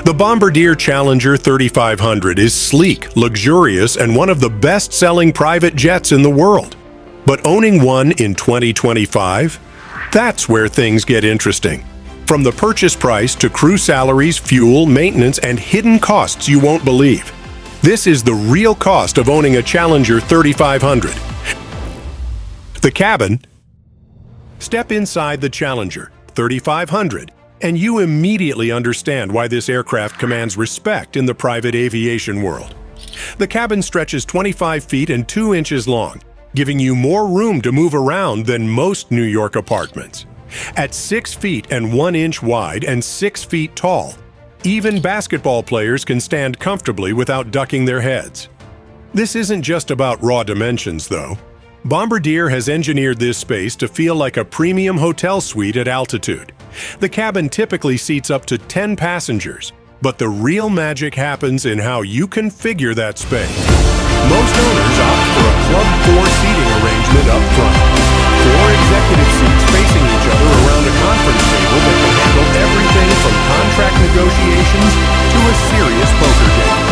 The Bombardier Challenger 3500 is sleek, luxurious, and one of the best-selling private jets in the world. But owning one in 2025? That's where things get interesting. From the purchase price to crew salaries, fuel, maintenance, and hidden costs you won't believe. This is the real cost of owning a Challenger 3500. The cabin. Step inside the Challenger 3500, and you immediately understand why this aircraft commands respect in the private aviation world. The cabin stretches 25 feet and 2 inches long, giving you more room to move around than most New York apartments. At 6 feet and 1 inch wide and 6 feet tall, even basketball players can stand comfortably without ducking their heads. This isn't just about raw dimensions, though. Bombardier has engineered this space to feel like a premium hotel suite at altitude. The cabin typically seats up to 10 passengers, but the real magic happens in how you configure that space. Most owners opt for a Club 4 seating arrangement up front. 4 executive seats facing each other around a conference table that can handle everything from contract negotiations to a serious poker game.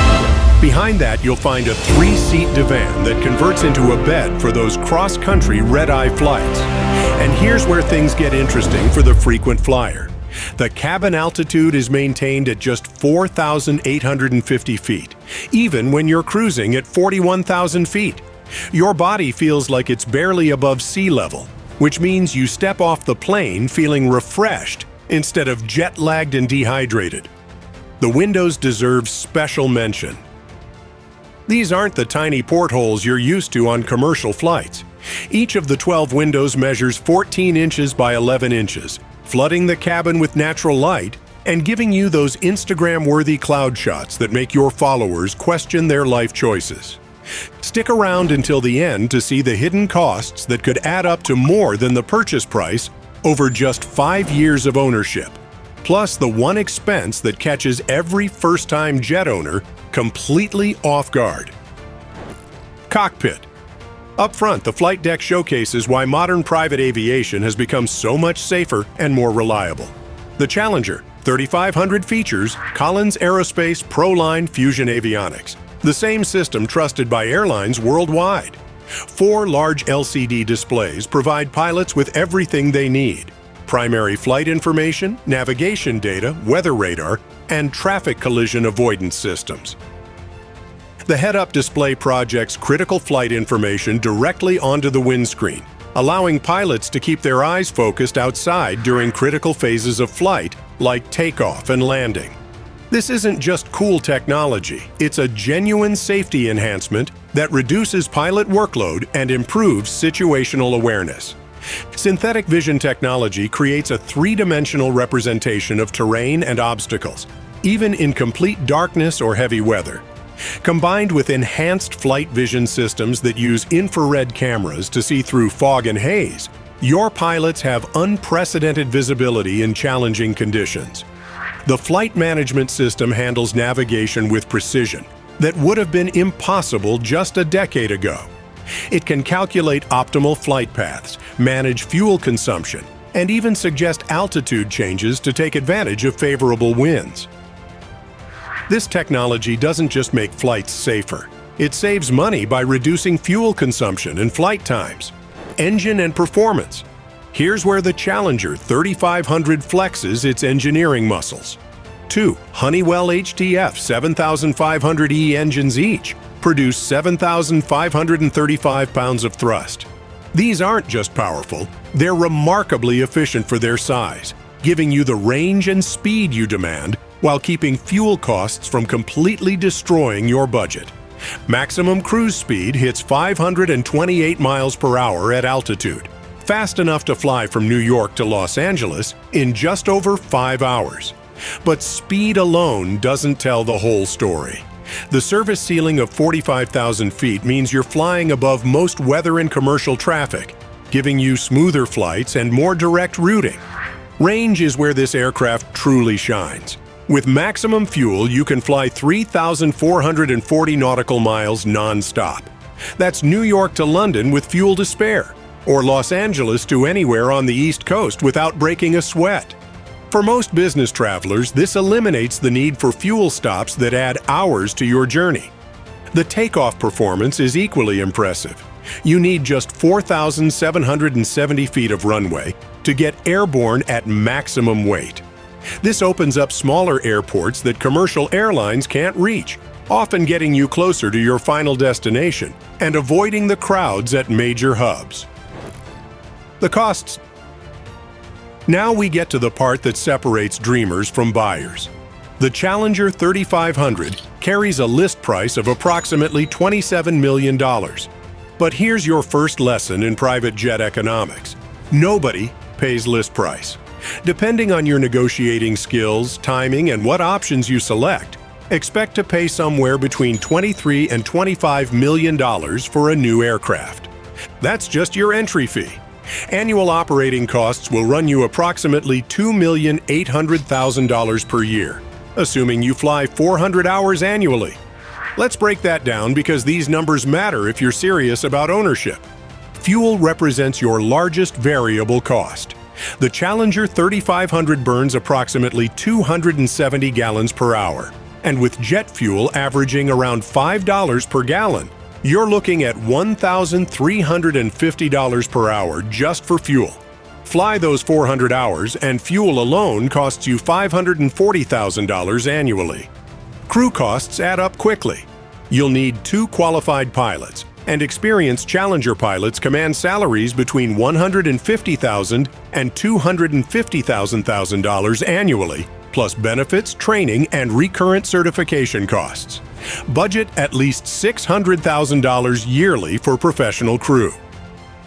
Behind that, you'll find a 3-seat divan that converts into a bed for those cross-country red-eye flights. And here's where things get interesting for the frequent flyer. The cabin altitude is maintained at just 4,850 feet, even when you're cruising at 41,000 feet. Your body feels like it's barely above sea level, which means you step off the plane feeling refreshed instead of jet-lagged and dehydrated. The windows deserve special mention. These aren't the tiny portholes you're used to on commercial flights. Each of the 12 windows measures 14 inches by 11 inches, flooding the cabin with natural light and giving you those Instagram-worthy cloud shots that make your followers question their life choices. Stick around until the end to see the hidden costs that could add up to more than the purchase price over just 5 years of ownership, plus the one expense that catches every first-time jet owner completely off guard. Cockpit. Up front, the flight deck showcases why modern private aviation has become so much safer and more reliable. The Challenger 3500 features Collins Aerospace ProLine Fusion Avionics, the same system trusted by airlines worldwide. 4 large LCD displays provide pilots with everything they need: primary flight information, navigation data, weather radar, and traffic collision avoidance systems. The head-up display projects critical flight information directly onto the windscreen, allowing pilots to keep their eyes focused outside during critical phases of flight, like takeoff and landing. This isn't just cool technology, it's a genuine safety enhancement that reduces pilot workload and improves situational awareness. Synthetic vision technology creates a 3-dimensional representation of terrain and obstacles, even in complete darkness or heavy weather. Combined with enhanced flight vision systems that use infrared cameras to see through fog and haze, your pilots have unprecedented visibility in challenging conditions. The flight management system handles navigation with precision that would have been impossible just a decade ago. It can calculate optimal flight paths, manage fuel consumption, and even suggest altitude changes to take advantage of favorable winds. This technology doesn't just make flights safer. It saves money by reducing fuel consumption and flight times. Engine and performance. Here's where the Challenger 3500 flexes its engineering muscles. 2 Honeywell HTF 7500E engines each produce 7,535 pounds of thrust. These aren't just powerful, they're remarkably efficient for their size, giving you the range and speed you demand while keeping fuel costs from completely destroying your budget. Maximum cruise speed hits 528 miles per hour at altitude, fast enough to fly from New York to Los Angeles in just over 5 hours. But speed alone doesn't tell the whole story. The service ceiling of 45,000 feet means you're flying above most weather and commercial traffic, giving you smoother flights and more direct routing. Range is where this aircraft truly shines. With maximum fuel, you can fly 3,440 nautical miles non-stop. That's New York to London with fuel to spare, or Los Angeles to anywhere on the East Coast without breaking a sweat. For most business travelers, this eliminates the need for fuel stops that add hours to your journey. The takeoff performance is equally impressive. You need just 4,770 feet of runway to get airborne at maximum weight. This opens up smaller airports that commercial airlines can't reach, often getting you closer to your final destination and avoiding the crowds at major hubs. The costs. Now we get to the part that separates dreamers from buyers. The Challenger 3500 carries a list price of approximately $27 million. But here's your first lesson in private jet economics. Nobody pays list price. Depending on your negotiating skills, timing, and what options you select, expect to pay somewhere between $23 and $25 million for a new aircraft. That's just your entry fee. Annual operating costs will run you approximately $2,800,000 per year, assuming you fly 400 hours annually. Let's break that down because these numbers matter if you're serious about ownership. Fuel represents your largest variable cost. The Challenger 3500 burns approximately 270 gallons per hour, and with jet fuel averaging around $5 per gallon, you're looking at $1,350 per hour just for fuel. Fly those 400 hours and fuel alone costs you $540,000 annually. Crew costs add up quickly. You'll need 2 qualified pilots, and experienced Challenger pilots command salaries between $150,000 and $250,000 annually, plus benefits, training, and recurrent certification costs. Budget at least $600,000 yearly for professional crew.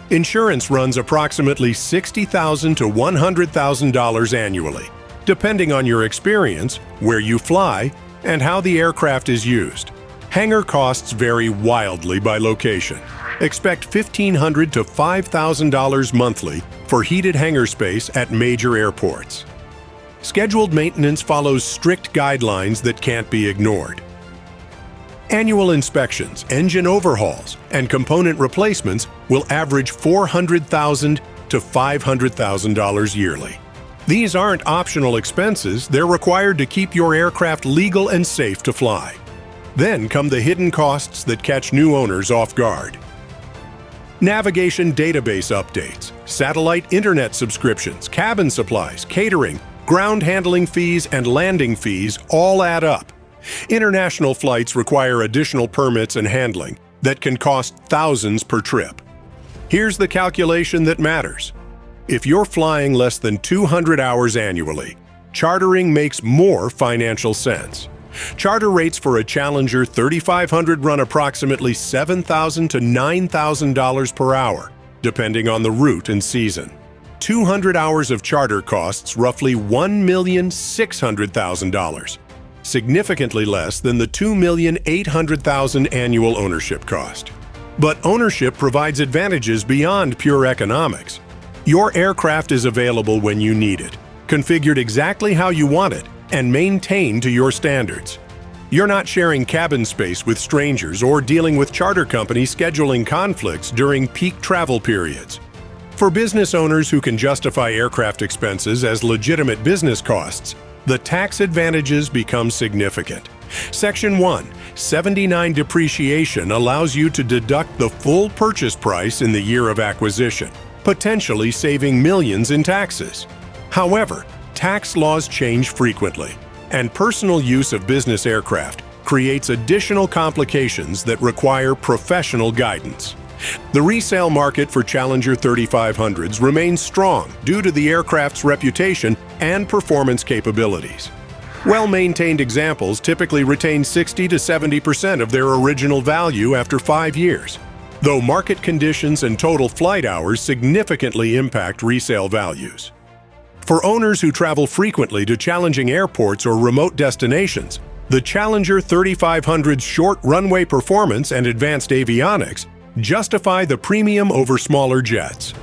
Insurance runs approximately $60,000 to $100,000 annually, depending on your experience, where you fly, and how the aircraft is used. Hangar costs vary wildly by location. Expect $1,500 to $5,000 monthly for heated hangar space at major airports. Scheduled maintenance follows strict guidelines that can't be ignored. Annual inspections, engine overhauls, and component replacements will average $400,000 to $500,000 yearly. These aren't optional expenses, they're required to keep your aircraft legal and safe to fly. Then come the hidden costs that catch new owners off guard. Navigation database updates, satellite internet subscriptions, cabin supplies, catering, ground handling fees, and landing fees all add up. International flights require additional permits and handling that can cost thousands per trip. Here's the calculation that matters. If you're flying less than 200 hours annually, chartering makes more financial sense. Charter rates for a Challenger 3500 run approximately $7,000 to $9,000 per hour, depending on the route and season. 200 hours of charter costs roughly $1,600,000, significantly less than the $2,800,000 annual ownership cost. But ownership provides advantages beyond pure economics. Your aircraft is available when you need it, configured exactly how you want it, and maintained to your standards. You're not sharing cabin space with strangers or dealing with charter companies scheduling conflicts during peak travel periods. For business owners who can justify aircraft expenses as legitimate business costs, the tax advantages become significant. Section 1, 79 depreciation allows you to deduct the full purchase price in the year of acquisition, potentially saving millions in taxes. However, tax laws change frequently, and personal use of business aircraft creates additional complications that require professional guidance. The resale market for Challenger 3500s remains strong due to the aircraft's reputation and performance capabilities. Well-maintained examples typically retain 60 to 70% of their original value after 5 years, though market conditions and total flight hours significantly impact resale values. For owners who travel frequently to challenging airports or remote destinations, the Challenger 3500's short runway performance and advanced avionics justify the premium over smaller jets.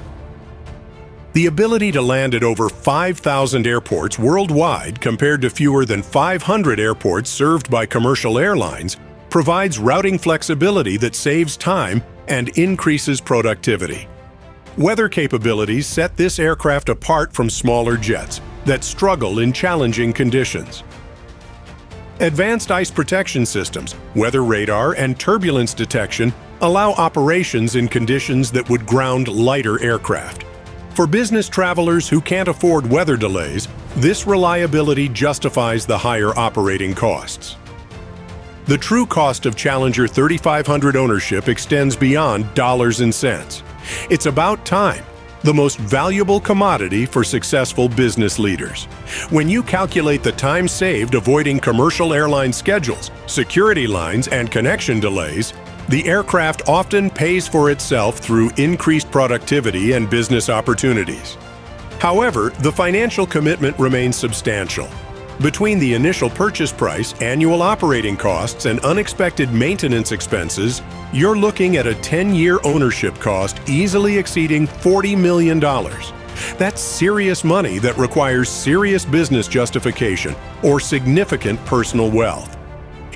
The ability to land at over 5,000 airports worldwide compared to fewer than 500 airports served by commercial airlines provides routing flexibility that saves time and increases productivity. Weather capabilities set this aircraft apart from smaller jets, that struggle in challenging conditions. Advanced ice protection systems, weather radar, and turbulence detection allow operations in conditions that would ground lighter aircraft. For business travelers who can't afford weather delays, this reliability justifies the higher operating costs. The true cost of Challenger 3500 ownership extends beyond dollars and cents. It's about time, the most valuable commodity for successful business leaders. When you calculate the time saved avoiding commercial airline schedules, security lines, and connection delays, the aircraft often pays for itself through increased productivity and business opportunities. However, the financial commitment remains substantial. Between the initial purchase price, annual operating costs, and unexpected maintenance expenses, you're looking at a 10-year ownership cost easily exceeding $40 million. That's serious money that requires serious business justification or significant personal wealth.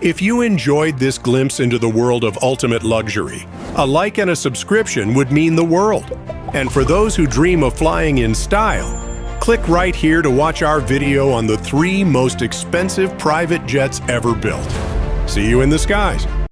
If you enjoyed this glimpse into the world of ultimate luxury, a like and a subscription would mean the world. And for those who dream of flying in style, click right here to watch our video on the 3 most expensive private jets ever built. See you in the skies.